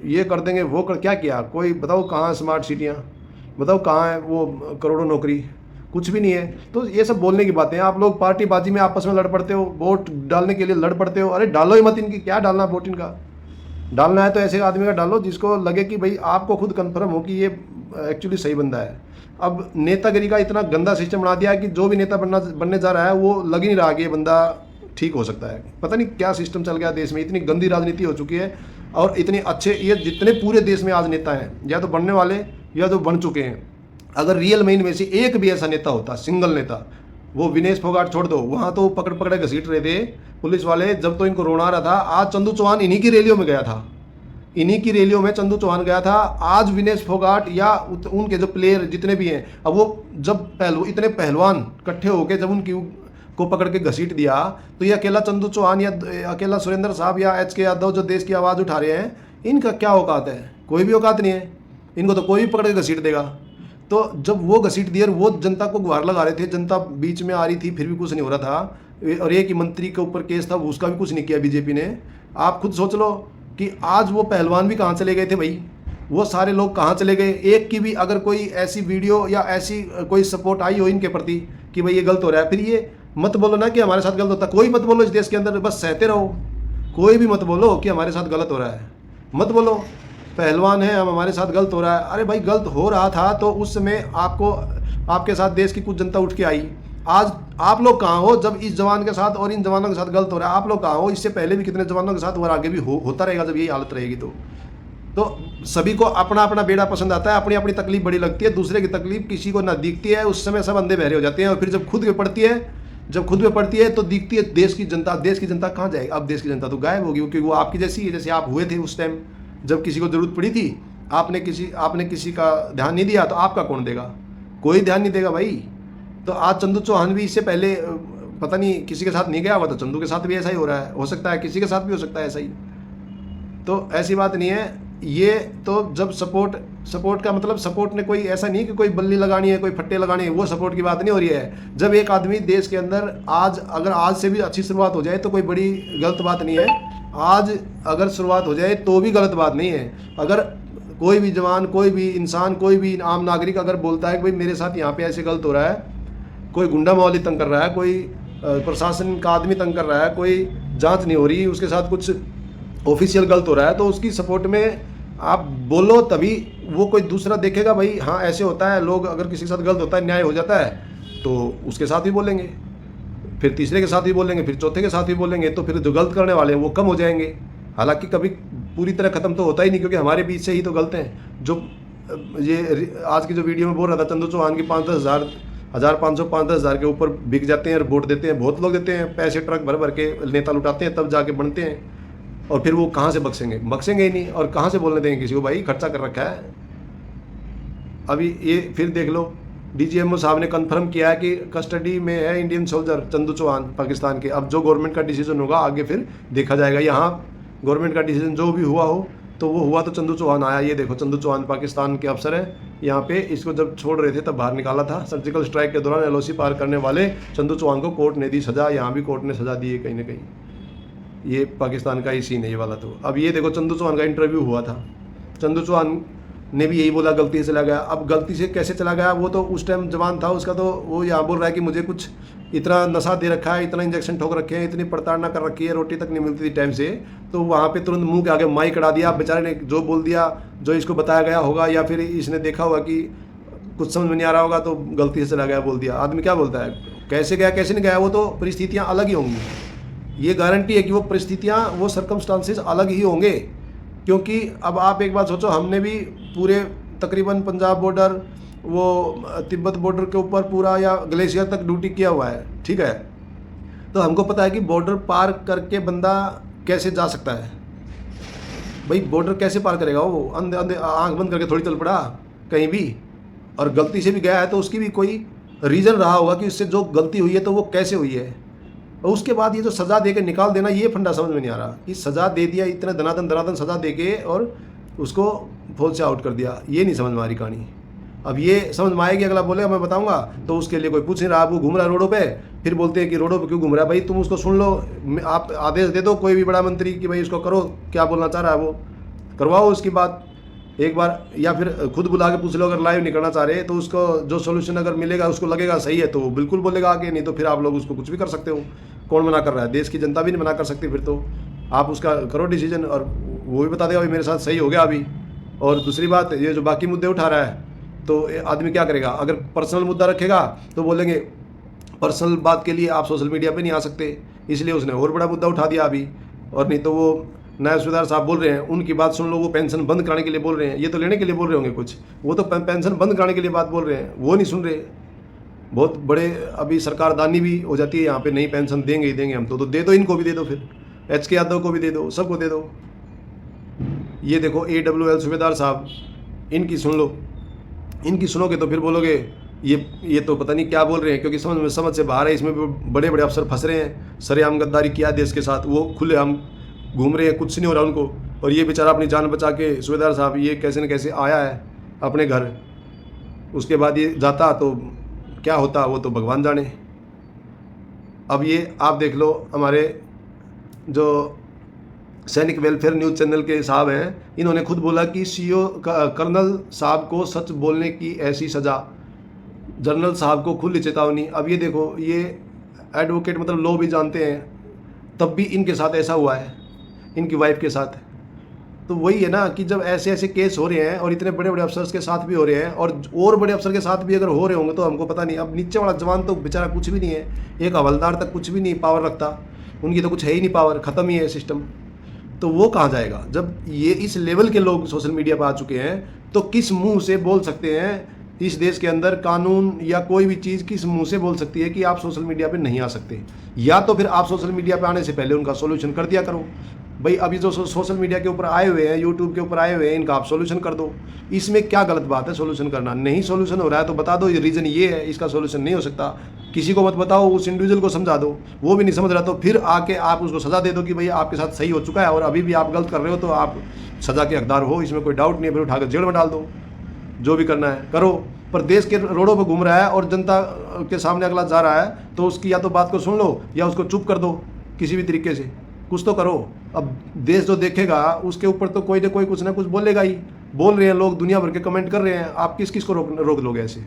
ये कर देंगे, वो कर, क्या किया? कोई बताओ कहाँ स्मार्ट सिटियाँ, बताओ कहाँ है वो करोड़ों नौकरी? कुछ भी नहीं है। तो ये सब बोलने की बातें हैं। आप लोग पार्टीबाजी में आपस में लड़ पड़ते हो, वोट डालने के लिए लड़ पड़ते हो। अरे डालो ही मत इनकी, क्या डालना वोट इनका? डालना है तो ऐसे आदमी का डालो जिसको लगे कि भाई आपको खुद कन्फर्म हो कि ये एक्चुअली सही बंदा है। अब नेतागिरी का इतना गंदा सिस्टम बना दिया है कि जो भी नेता बनने जा रहा है वो लग ही नहीं रहा कि ये बंदा ठीक हो सकता है। पता नहीं क्या सिस्टम चल गया देश में, इतनी गंदी राजनीति हो चुकी है। और इतने अच्छे ये जितने पूरे देश में आज नेता हैं, या तो बनने वाले या तो बन चुके हैं, अगर रियल में इनमें से एक भी ऐसा नेता होता, सिंगल नेता, वो विनेश फोगाट छोड़ दो, वहाँ तो पकड़ पकड़े घसीट रहे थे पुलिस वाले, जब तो इनको रोना रहा था। आज चंदू चौहान इन्हीं की रैलियों में गया था, इन्हीं की रैलियों में चंदू चौहान गया था। आज विनेश फोगाट या उनके जो प्लेयर जितने भी हैं, अब वो जब इतने पहलवान इकट्ठे होकर जब उनकी को पकड़ के घसीट दिया, तो ये अकेला चंदू चौहान या अकेला सुरेंद्र साहब या एच के यादव जो देश की आवाज़ उठा रहे हैं, इनका क्या औकात है? कोई भी औकात नहीं है। इनको तो कोई भी पकड़ के घसीट देगा। तो जब वो घसीट दिए, वो जनता को गुहार लगा रहे थे, जनता बीच में आ रही थी, फिर भी कुछ नहीं हो रहा था। और एक ही मंत्री के ऊपर केस था, उसका भी कुछ नहीं किया बीजेपी ने। आप खुद सोच लो कि आज वो पहलवान भी कहाँ चले गए थे भाई, वो सारे लोग कहाँ चले गए? एक की भी अगर कोई ऐसी वीडियो या ऐसी कोई सपोर्ट आई हो इनके प्रति कि भाई ये गलत हो रहा है, फिर ये मत बोलो ना कि हमारे साथ गलत होता है। कोई मत बोलो इस देश के अंदर, बस सहते रहो। कोई भी मत बोलो कि हमारे साथ गलत हो रहा है, मत बोलो। पहलवान है, हम हमारे साथ गलत हो रहा है। अरे भाई गलत हो रहा था तो उस समय आपको, आपके साथ देश की कुछ जनता उठ के आई। आज आप लोग कहाँ हो जब इस जवान के साथ और इन जवानों के साथ गलत हो रहा है? आप लोग कहाँ हो? इससे पहले भी कितने जवानों के साथ और आगे भी होता रहेगा जब यही हालत रहेगी। तो सभी को अपना अपना बेड़ा पसंद आता है, अपनी अपनी तकलीफ बड़ी लगती है, दूसरे की तकलीफ किसी को ना दिखती है। उस समय सब अंधे बहरे हो जाते हैं। और फिर जब खुद में पड़ती है तो दिखती है देश की जनता। देश की जनता कहाँ जाएगी? अब देश की जनता तो गायब होगी, क्योंकि वो आपकी जैसी है, जैसे आप हुए थे उस टाइम जब किसी को जरूरत पड़ी थी। आपने किसी का ध्यान नहीं दिया, तो आपका कौन देगा? कोई ध्यान नहीं देगा भाई। तो आज चंदू चौहान भी इससे पहले पता नहीं किसी के साथ नहीं गया हुआ, तो चंदू के साथ भी ऐसा ही हो रहा है। हो सकता है किसी के साथ भी हो सकता है ऐसा ही। तो ऐसी बात नहीं है ये। तो जब सपोर्ट का मतलब, सपोर्ट ने कोई ऐसा नहीं कि कोई बल्ली लगानी है, कोई फट्टे लगानी है, वो सपोर्ट की बात नहीं हो रही है। जब एक आदमी देश के अंदर अगर आज से भी अच्छी शुरुआत हो जाए तो कोई बड़ी गलत बात नहीं है। आज अगर शुरुआत हो जाए तो भी गलत बात नहीं है। अगर कोई भी जवान, कोई भी इंसान, कोई भी आम नागरिक अगर बोलता है कि भाई मेरे साथ यहाँ पे ऐसे गलत हो रहा है, कोई गुंडा माहौली तंग कर रहा है, कोई प्रशासन का आदमी तंग कर रहा है, कोई जांच नहीं हो रही, उसके साथ कुछ ऑफिशियल गलत हो रहा है, तो उसकी सपोर्ट में आप बोलो, तभी वो कोई दूसरा देखेगा भाई हाँ ऐसे होता है। लोग अगर किसी के साथ गलत होता है, न्याय हो जाता है, तो उसके साथ भी बोलेंगे, फिर तीसरे के साथ भी बोलेंगे, फिर चौथे के साथ भी बोलेंगे, तो फिर जो गलत करने वाले हैं वो कम हो जाएंगे। हालांकि कभी पूरी तरह ख़त्म तो होता ही नहीं, क्योंकि हमारे बीच से ही तो गलत हैं। जो ये आज की जो वीडियो में बोल रहा था, चंदू चौहान की 5-10 हज़ार, 1500-5-10 हज़ार के ऊपर बिक जाते हैं और वोट देते हैं। बहुत लोग देते हैं पैसे, ट्रक भर भर के नेता लुटाते हैं, तब जाके बनते हैं। और फिर वो कहाँ से बक्सेंगे ही नहीं। और कहाँ से बोलने देंगे किसी को? भाई खर्चा कर रखा है। अभी ये फिर देख लो, डीजीएमओ साहब ने कंफर्म किया है कि कस्टडी में है इंडियन सोल्जर चंदू चौहान पाकिस्तान के। अब जो गवर्नमेंट का डिसीजन होगा आगे फिर देखा जाएगा। यहाँ गवर्नमेंट का डिसीजन जो भी हुआ हो तो वो हुआ, तो चंदू चौहान आया। ये देखो चंदू चौहान पाकिस्तान के अफसर है यहाँ पे। इसको जब छोड़ रहे थे तब बाहर निकाला था। सर्जिकल स्ट्राइक के दौरान एलओसी पार करने वाले चंदू चौहान को कोर्ट ने दी सजा। यहाँ भी कोर्ट ने सजा दी है कहीं ना कहीं। ये पाकिस्तान का ही सीन है ये वाला। तो अब ये देखो चंदू चौहान का इंटरव्यू हुआ था। चंदू चौहान ने भी यही बोला गलती से चला गया। अब गलती से कैसे चला गया, वो तो उस टाइम जवान था उसका, तो वो यहाँ बोल रहा है कि मुझे कुछ इतना नशा दे रखा है, इतना इंजेक्शन ठोक रखे हैं, इतनी प्रताड़ना कर रखी है, रोटी तक नहीं मिलती थी टाइम से। तो वहाँ पे तुरंत मुंह के आगे माइक अड़ा दिया। बेचारे ने जो बोल दिया, जो इसको बताया गया होगा या फिर इसने देखा होगा कि कुछ समझ में नहीं आ रहा होगा तो गलती से चला गया बोल दिया। आदमी क्या बोलता है, कैसे गया कैसे नहीं गया, वो तो परिस्थितियाँ अलग ही होंगी। ये गारंटी है कि वो परिस्थितियाँ, वो सर्कमस्टांसेस अलग ही होंगे। क्योंकि अब आप एक बात सोचो, हमने भी पूरे तकरीबन पंजाब बॉर्डर, वो तिब्बत बॉर्डर के ऊपर पूरा या ग्लेशियर तक ड्यूटी किया हुआ है, ठीक है। तो हमको पता है कि बॉर्डर पार करके बंदा कैसे जा सकता है। भाई बॉर्डर कैसे पार करेगा वो, अंधे अंधे आँख बंद करके थोड़ी चल पड़ा कहीं भी। और गलती से भी गया है तो उसकी भी कोई रीज़न रहा होगा कि उससे जो गलती हुई है तो वो कैसे हुई है। और उसके बाद ये जो सज़ा दे के निकाल देना, ये फंडा समझ में नहीं आ रहा कि सज़ा दे दिया, इतना दनादन सज़ा दे के और उसको फौज से आउट कर दिया। ये नहीं समझ में आ रही कहानी। अब ये समझ में आएगी, अगला बोलेगा मैं बताऊंगा, तो उसके लिए कोई पूछ नहीं रहा। वो घूम रहा है रोडों पे, फिर बोलते हैं कि रोडों पे क्यों घूम रहा है। भाई तुम उसको सुन लो, आप आदेश दे दो कोई भी बड़ा मंत्री कि भाई इसको करो, क्या बोलना चाह रहा है वो करवाओ उसकी बात एक बार, या फिर खुद बुला के पूछ लो। अगर लाइव नहीं करना चाह रहे तो उसको जो सोल्यूशन अगर मिलेगा, उसको लगेगा सही है तो वो बिल्कुल बोलेगा आगे, नहीं तो फिर आप लोग उसको कुछ भी कर सकते हो। कौन मना कर रहा है, देश की जनता भी नहीं मना कर सकती। फिर तो आप उसका करो डिसीजन और वो भी बता देगा भाई मेरे साथ सही हो गया अभी। और दूसरी बात, ये जो बाकी मुद्दे उठा रहा है तो आदमी क्या करेगा, अगर पर्सनल मुद्दा रखेगा तो बोलेंगे पर्सनल बात के लिए आप सोशल मीडिया पे नहीं आ सकते, इसलिए उसने और बड़ा मुद्दा उठा दिया अभी। और नहीं तो वो नायब सूबेदार साहब बोल रहे हैं, उनकी बात सुन लो, वो पेंशन बंद कराने के लिए बोल रहे हैं। ये तो लेने के लिए बोल रहे होंगे कुछ, वो तो पेंशन बंद कराने के लिए बात बोल रहे हैं, वो नहीं सुन रहे। बहुत बड़े अभी सरकार दानी भी हो जाती है यहाँ पे, नई पेंशन देंगे ही देंगे हम तो दे दो, इनको भी दे दो, फिर HK यादव को भी दे दो, सबको दे दो। ये देखो AWL सूबेदार साहब, इनकी सुन लो, इनकी सुनोगे तो फिर बोलोगे ये तो पता नहीं क्या बोल रहे हैं, क्योंकि समझ से बाहर है। इसमें भी बड़े बड़े अफसर फंस रहे हैं, सरेआम गद्दारी किया देश के साथ, वो खुले हम घूम रहे हैं, कुछ नहीं हो रहा उनको। और ये बेचारा अपनी जान बचा के सूबेदार साहब ये कैसे न कैसे आया है अपने घर। उसके बाद ये जाता तो क्या होता वो तो भगवान जाने। अब ये आप देख लो, हमारे जो सैनिक वेलफेयर न्यूज़ चैनल के साहब हैं, इन्होंने खुद बोला कि CO कर्नल साहब को सच बोलने की ऐसी सज़ा, जनरल साहब को खुली चेतावनी। अब ये देखो, ये एडवोकेट मतलब लॉ भी जानते हैं, तब भी इनके साथ ऐसा हुआ है, इनकी वाइफ के साथ। तो वही है ना कि जब ऐसे ऐसे केस हो रहे हैं और इतने बड़े बड़े अफसर्स के साथ भी हो रहे हैं और बड़े अफसर के साथ भी अगर हो रहे होंगे तो हमको पता नहीं। अब नीचे वाला जवान तो बेचारा कुछ भी नहीं है, एक हवलदार तक कुछ भी नहीं पावर रखता, उनकी तो कुछ है ही नहीं पावर, ख़त्म ही है सिस्टम। तो वो कहाँ जाएगा जब ये इस लेवल के लोग सोशल मीडिया पर आ चुके हैं। तो किस मुंह से बोल सकते हैं इस देश के अंदर कानून या कोई भी चीज़ किस मुंह से बोल सकती है कि आप सोशल मीडिया पे नहीं आ सकते, या तो फिर आप सोशल मीडिया पे आने से पहले उनका सोल्यूशन कर दिया करो। भाई अभी जो सोशल मीडिया के ऊपर आए हुए हैं, यूट्यूब के ऊपर आए हुए हैं, इनका आप सोल्यूशन कर दो। इसमें क्या गलत बात है सोल्यूशन करना? नहीं सोल्यूशन हो रहा है तो बता दो ये रीज़न ये है, इसका सोल्यूशन नहीं हो सकता। किसी को मत बताओ, उस इंडिविजुअल को समझा दो, वो भी नहीं समझ रहा तो फिर आके आप उसको सज़ा दे दो कि भाई आपके साथ सही हो चुका है और अभी भी आप गलत कर रहे हो तो आप सज़ा के हकदार हो, इसमें कोई डाउट नहीं है। फिर उठाकर जेल में डाल दो, जो भी करना है करो। पर देश के रोडों पर घूम रहा है और जनता के सामने अगला जा रहा है तो उसकी या तो बात को सुन लो या उसको चुप कर दो, किसी भी तरीके से कुछ तो करो। अब देश जो देखेगा उसके ऊपर तो कोई ना कोई कुछ ना कुछ बोलेगा ही। बोल रहे हैं लोग, दुनिया भर के कमेंट कर रहे हैं, आप किस किस को रोक लोगे ऐसे?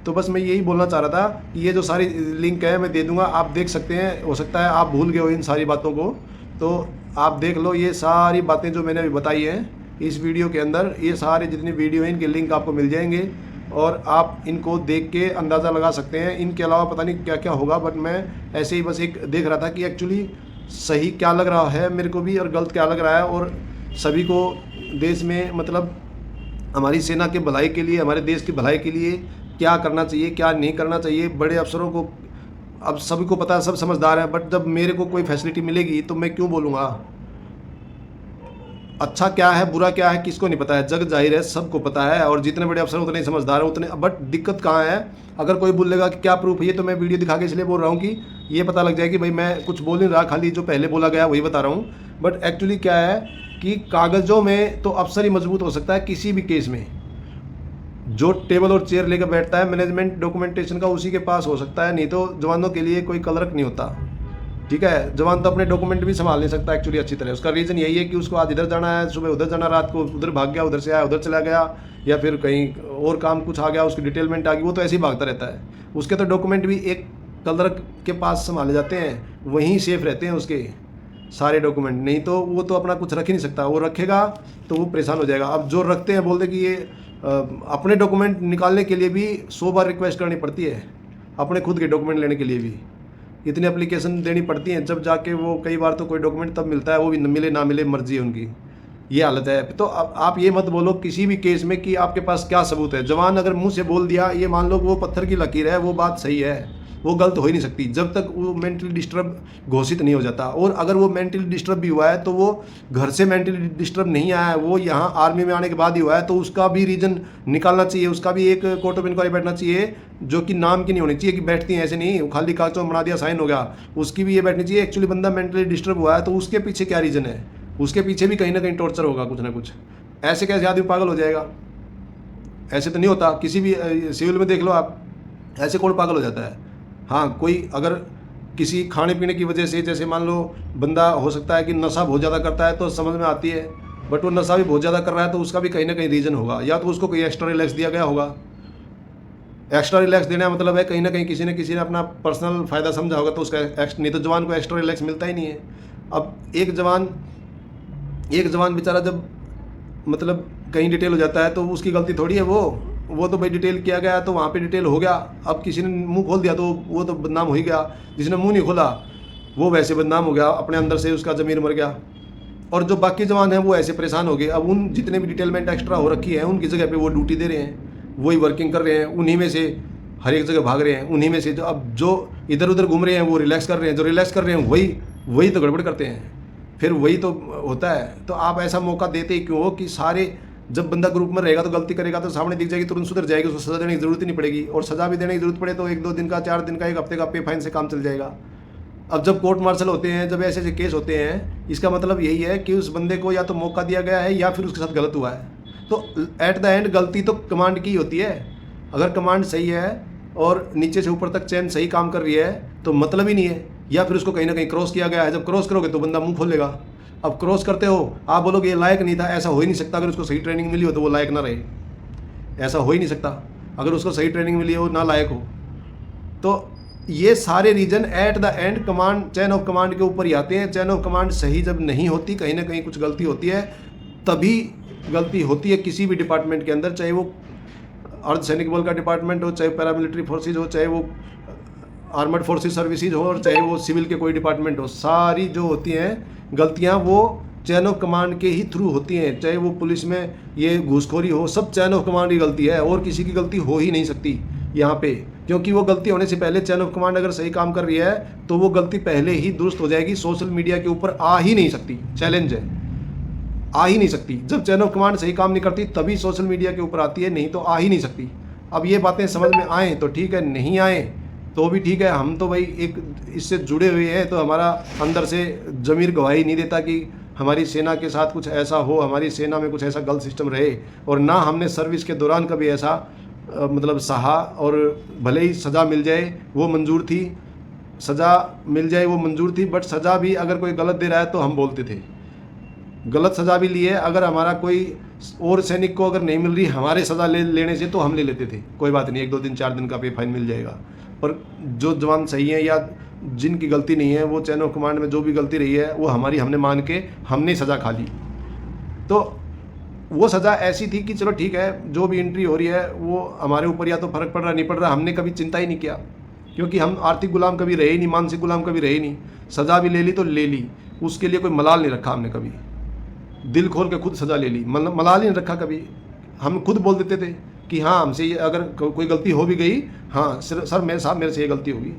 तो बस मैं यही बोलना चाह रहा था कि ये जो सारी लिंक है मैं दे दूंगा, आप देख सकते हैं। हो सकता है आप भूल गए हो इन सारी बातों को, तो आप देख लो ये सारी बातें जो मैंने अभी बताई हैं इस वीडियो के अंदर। ये सारे जितनी वीडियो हैं इनके लिंक आपको मिल जाएंगे और आप इनको देख के अंदाज़ा लगा सकते हैं। इनके अलावा पता नहीं क्या क्या होगा, बट मैं ऐसे ही बस एक देख रहा था कि एक्चुअली सही क्या लग रहा है मेरे को भी और गलत क्या लग रहा है। और सभी को देश में मतलब हमारी सेना के भलाई के लिए, हमारे देश की भलाई के लिए क्या करना चाहिए क्या नहीं करना चाहिए। बड़े अफसरों को अब सभी को पता है, सब समझदार हैं, बट जब मेरे को कोई फैसिलिटी मिलेगी तो मैं क्यों बोलूँगा? अच्छा क्या है बुरा क्या है किसको नहीं पता है, जग जाहिर है सबको पता है, और जितने बड़े अफसर उतने ही समझदार हैं उतने। बट दिक्कत कहाँ है, अगर कोई बोलेगा कि क्या प्रूफ है, ये तो मैं वीडियो दिखा के इसलिए बोल रहा हूँ कि ये पता लग जाए कि भाई मैं कुछ बोल नहीं रहा, खाली जो पहले बोला गया वही बता रहा हूँ। बट एक्चुअली क्या है कि कागज़ों में तो अफसर ही मजबूत हो सकता है किसी भी केस में। जो टेबल और चेयर लेकर बैठता है मैनेजमेंट डॉक्यूमेंटेशन का, उसी के पास हो सकता है, नहीं तो जवानों के लिए कोई क्लर्क नहीं होता। ठीक है, जवान तो अपने डॉक्यूमेंट भी संभाल नहीं सकता एक्चुअली अच्छी तरह। उसका रीज़न यही है कि उसको आज इधर जाना है, सुबह उधर जाना, रात को उधर भाग गया, उधर से आया उधर चला गया, या फिर कहीं और काम कुछ आ गया, उसकी डिटेलमेंट आ गई, वो तो ऐसे ही भागता रहता है। उसके तो डॉक्यूमेंट भी एक क्लर्क के पास संभाले जाते हैं, वहीं सेफ रहते हैं उसके सारे डॉक्यूमेंट। नहीं तो वो तो अपना कुछ रख ही नहीं सकता, वो रखेगा तो वो परेशान हो जाएगा। अब जो रखते हैं बोलते कि ये अपने डॉक्यूमेंट निकालने के लिए भी 100 बार रिक्वेस्ट करनी पड़ती है, अपने खुद के डॉक्यूमेंट लेने के लिए भी इतनी एप्लीकेशन देनी पड़ती हैं, जब जाके वो कई बार तो कोई डॉक्यूमेंट तब मिलता है, वो भी मिले ना मिले मर्जी है उनकी, ये हालत है। तो अब आप ये मत बोलो किसी भी केस में कि आपके पास क्या सबूत है। जवान अगर मुंह से बोल दिया, ये मान लो वो पत्थर की लकीर है, वो बात सही है, वो गलत हो ही नहीं सकती जब तक वो मेंटली डिस्टर्ब घोषित नहीं हो जाता। और अगर वो मेंटली डिस्टर्ब भी हुआ है तो वो घर से मेंटली डिस्टर्ब नहीं आया है, वो यहाँ आर्मी में आने के बाद ही हुआ है, तो उसका भी रीज़न निकालना चाहिए, उसका भी एक कोर्ट ऑफ इंक्वायरी बैठना चाहिए, जो कि नाम की नहीं होनी चाहिए कि बैठती हैं ऐसे नहीं, खाली कागजों में बना दिया साइन हो गया, उसकी भी ये बैठनी चाहिए एक्चुअली बंदा मेंटली डिस्टर्ब हुआ है तो उसके पीछे क्या रीज़न है, उसके पीछे भी कहीं ना कहीं टॉर्चर होगा कुछ ना कुछ। ऐसे कैसे आदमी पागल हो जाएगा, ऐसे तो नहीं होता। किसी भी सिविल में देख लो आप, ऐसे कौन पागल हो जाता है। हाँ, कोई अगर किसी खाने पीने की वजह से, जैसे मान लो बंदा हो सकता है कि नशा बहुत ज़्यादा करता है तो समझ में आती है, बट वो नशा भी बहुत ज़्यादा कर रहा है तो उसका भी कहीं ना कहीं रीज़न होगा, या तो उसको कोई एक्स्ट्रा रिलैक्स दिया गया होगा। एक्स्ट्रा रिलैक्स देने का मतलब है कहीं ना कहीं किसी ने अपना पर्सनल फ़ायदा समझा होगा तो उसका नहीं तो जवान को एक्स्ट्रा रिलैक्स मिलता ही नहीं है। अब एक जवान बेचारा जब मतलब कहीं डिटेल हो जाता है तो उसकी गलती थोड़ी है, वो तो भाई डिटेल किया गया तो वहाँ पे डिटेल हो गया। अब किसी ने मुंह खोल दिया तो वो तो बदनाम हो ही गया, जिसने मुंह नहीं खोला वो वैसे बदनाम हो गया, अपने अंदर से उसका ज़मीर मर गया। और जो बाकी जवान हैं वो ऐसे परेशान हो गए। अब उन जितने भी डिटेलमेंट एक्स्ट्रा हो रखी है उनकी जगह पे वो ड्यूटी दे रहे हैं, वही वर्किंग कर रहे हैं, उन्हीं में से हर एक जगह भाग रहे हैं, उन्हीं में से जो इधर उधर घूम रहे हैं वो रिलैक्स कर रहे हैं, जो रिलैक्स कर रहे हैं वही तो गड़बड़ करते हैं, फिर वही तो होता है। तो आप ऐसा मौका देते ही क्यों हो कि सारे, जब बंदा ग्रुप में रहेगा तो गलती करेगा तो सामने दिख जाएगी, तुरंत सुधर जाएगी, उसको सज़ा देने की जरूरत ही नहीं पड़ेगी। और सज़ा भी देने की जरूरत पड़े तो 1-2 दिन का, 4 दिन का, 1 हफ्ते का पे फाइन से काम चल जाएगा। अब जब कोर्ट मार्शल होते हैं, जब ऐसे ऐसे केस होते हैं, इसका मतलब यही है कि उस बंदे को या तो मौका दिया गया है या फिर उसके साथ गलत हुआ है। तो एट द एंड गलती तो कमांड की होती है। अगर कमांड सही है और नीचे से ऊपर तक चैन सही काम कर रही है तो मतलब ही नहीं है, या फिर उसको कहीं ना कहीं क्रॉस किया गया है। जब क्रॉस करोगे तो बंदा मुंह खोलेगा। अब क्रॉस करते हो आप बोलोगे ये लायक नहीं था, ऐसा हो ही नहीं सकता। अगर उसको सही ट्रेनिंग मिली हो तो वो लायक ना रहे, ऐसा हो ही नहीं सकता। अगर उसको सही ट्रेनिंग मिली हो ना लायक हो, तो ये सारे reason at the end command, chain of command के ऊपर ही आते हैं। चैन ऑफ कमांड सही जब नहीं होती, कहीं ना कहीं कुछ गलती होती है, तभी गलती होती है किसी भी डिपार्टमेंट के अंदर, चाहे वो अर्धसैनिक बल का डिपार्टमेंट हो, चाहे पैरामिलिट्री फोर्सेज हो, चाहे वो आर्मड फोर्सेज सर्विसेज हो, और चाहे वो सिविल के कोई डिपार्टमेंट हो। सारी जो होती हैं गलतियां वो चैन ऑफ कमांड के ही थ्रू होती हैं। चाहे वो पुलिस में ये घूसखोरी हो, सब चैन ऑफ कमांड की गलती है, और किसी की गलती हो ही नहीं सकती यहाँ पे। क्योंकि वो गलती होने से पहले चैन ऑफ कमांड अगर सही काम कर रही है तो वो गलती पहले ही दुरुस्त हो जाएगी, सोशल मीडिया के ऊपर आ ही नहीं सकती। चैलेंज है, आ ही नहीं सकती। जब चैन ऑफ कमांड सही काम नहीं करती तभी सोशल मीडिया के ऊपर आती है, नहीं तो आ ही नहीं सकती। अब ये बातें समझ में आए तो ठीक है, नहीं आए तो भी ठीक है। हम तो भाई एक इससे जुड़े हुए हैं, तो हमारा अंदर से ज़मीर गवाही नहीं देता कि हमारी सेना के साथ कुछ ऐसा हो, हमारी सेना में कुछ ऐसा गलत सिस्टम रहे। और ना हमने सर्विस के दौरान कभी ऐसा मतलब सहा, और भले ही सज़ा मिल जाए वो मंजूर थी, सज़ा मिल जाए वो मंजूर थी, बट सज़ा भी अगर कोई गलत दे रहा है तो हम बोलते थे। गलत सज़ा भी लिए, अगर हमारा कोई और सैनिक को अगर नहीं मिल रही हमारे सज़ा लेने से तो हम ले लेते थे, कोई बात नहीं, 1-2 दिन 4 दिन का पे फाइन मिल जाएगा। पर जो जवान सही है या जिनकी गलती नहीं है, वो चैन ऑफ कमांड में जो भी गलती रही है वो हमारी, हमने मान के हमने सज़ा खा ली। तो वो सज़ा ऐसी थी कि चलो ठीक है, जो भी एंट्री हो रही है वो हमारे ऊपर या तो फ़र्क पड़ रहा नहीं पड़ रहा, हमने कभी चिंता ही नहीं किया, क्योंकि हम आर्थिक गुलाम कभी रहे ही नहीं, मानसिक गुलाम कभी रहे ही नहीं। सज़ा भी ले ली तो ले ली, उसके लिए कोई मलाल नहीं रखा हमने कभी, दिल खोल के खुद सज़ा ले ली, मलाल ही नहीं रखा कभी। हम खुद बोल देते थे कि हाँ हमसे ये अगर कोई गलती हो भी गई, हाँ सर मेरे साहब मेरे से ये गलती होगी,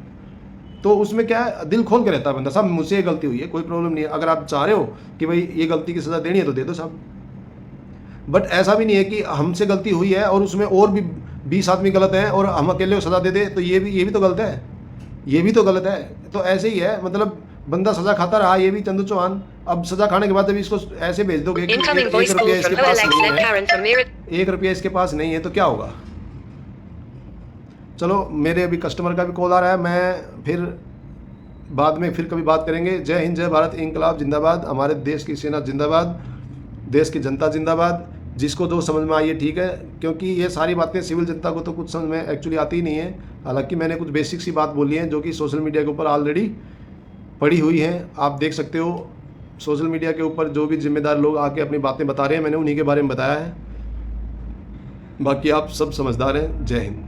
तो उसमें क्या है, दिल खोल के रहता है बंदा, साहब मुझसे ये गलती हुई है, कोई प्रॉब्लम नहीं है, अगर आप चाह रहे हो कि भाई ये गलती की सज़ा देनी है तो दे दो साहब। बट ऐसा भी नहीं है कि हमसे गलती हुई है और उसमें और भी 20 आदमी गलत हैं और हम अकेले सज़ा दे दे, तो ये भी तो गलत है, ये भी तो गलत है। तो ऐसे ही है, मतलब बंदा सज़ा खाता रहा, ये भी चंदू चौहान। अब सज़ा खाने के बाद जब इसको ऐसे भेज दोगे कि 1 रुपया इसके पास नहीं है, 1 रुपया इसके पास नहीं है, तो क्या होगा। चलो मेरे अभी कस्टमर का भी कॉल आ रहा है, मैं फिर बाद में फिर कभी बात करेंगे। जय हिंद, जय भारत, इंकलाब जिंदाबाद, हमारे देश की सेना जिंदाबाद, देश की जनता जिंदाबाद। जिसको जो समझ में आई है ठीक है, क्योंकि ये सारी बातें सिविल जनता को तो कुछ समझ में एक्चुअली आती ही नहीं है। हालांकि मैंने कुछ बेसिक सी बात बोली है जो कि सोशल मीडिया के ऊपर ऑलरेडी पड़ी हुई हैं, आप देख सकते हो। सोशल मीडिया के ऊपर जो भी जिम्मेदार लोग आके अपनी बातें बता रहे हैं, मैंने उन्हीं के बारे में बताया है। बाकी आप सब समझदार हैं। जय हिंद।